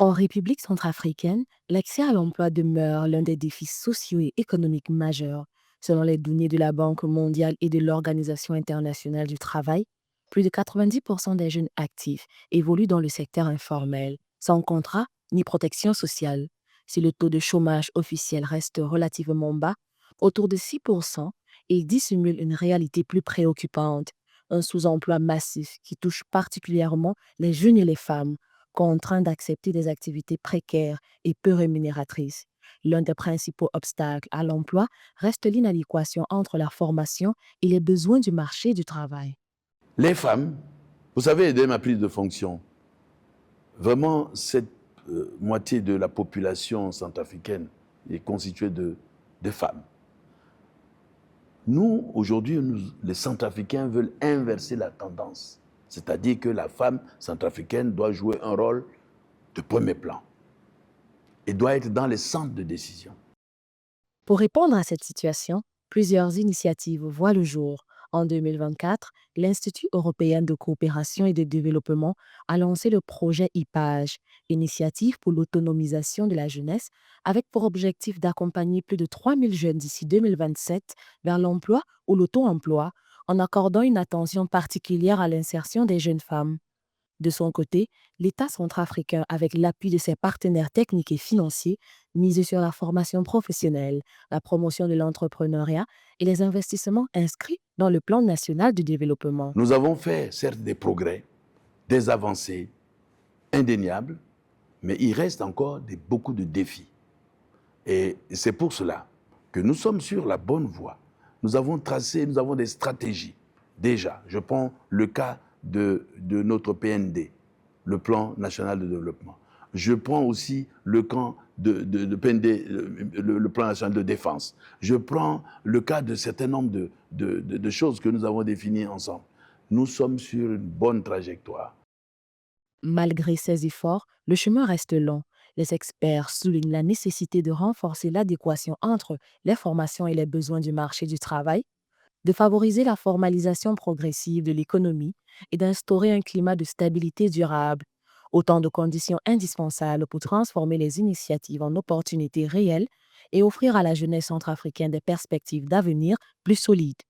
En République centrafricaine, l'accès à l'emploi demeure l'un des défis sociaux et économiques majeurs. Selon les données de la Banque mondiale et de l'Organisation internationale du travail, plus de 90% des jeunes actifs évoluent dans le secteur informel, sans contrat ni protection sociale. Si le taux de chômage officiel reste relativement bas, autour de 6%, il dissimule une réalité plus préoccupante, un sous-emploi massif qui touche particulièrement les jeunes et les femmes contraints d'accepter des activités précaires et peu rémunératrices. L'un des principaux obstacles à l'emploi reste l'inadéquation entre la formation et les besoins du marché du travail. Les femmes, vous savez, dès ma prise de fonction, vraiment cette moitié de la population centrafricaine est constituée de femmes. Nous, aujourd'hui, les Centrafricains veulent inverser la tendance. C'est-à-dire que la femme centrafricaine doit jouer un rôle de premier plan et doit être dans les centres de décision. Pour répondre à cette situation, plusieurs initiatives voient le jour. En 2024, l'Institut européen de coopération et de développement a lancé le projet IPAGE, Initiative pour l'autonomisation de la jeunesse, avec pour objectif d'accompagner plus de 3000 jeunes d'ici 2027 vers l'emploi ou l'auto-emploi, en accordant une attention particulière à l'insertion des jeunes femmes. De son côté, l'État centrafricain, avec l'appui de ses partenaires techniques et financiers, mise sur la formation professionnelle, la promotion de l'entrepreneuriat et les investissements inscrits dans le plan national de développement. Nous avons fait, certes, des progrès, des avancées indéniables, mais il reste encore beaucoup de défis. Et c'est pour cela que nous sommes sur la bonne voie. Nous avons des stratégies. Déjà, je prends le cas de notre PND, le plan national de développement. Je prends aussi le camp de PND, le plan national de défense. Je prends le cas de certain nombre de choses que nous avons définies ensemble. Nous sommes sur une bonne trajectoire. Malgré ces efforts, le chemin reste long. Les experts soulignent la nécessité de renforcer l'adéquation entre les formations et les besoins du marché du travail, de favoriser la formalisation progressive de l'économie et d'instaurer un climat de stabilité durable. Autant de conditions indispensables pour transformer les initiatives en opportunités réelles et offrir à la jeunesse centrafricaine des perspectives d'avenir plus solides.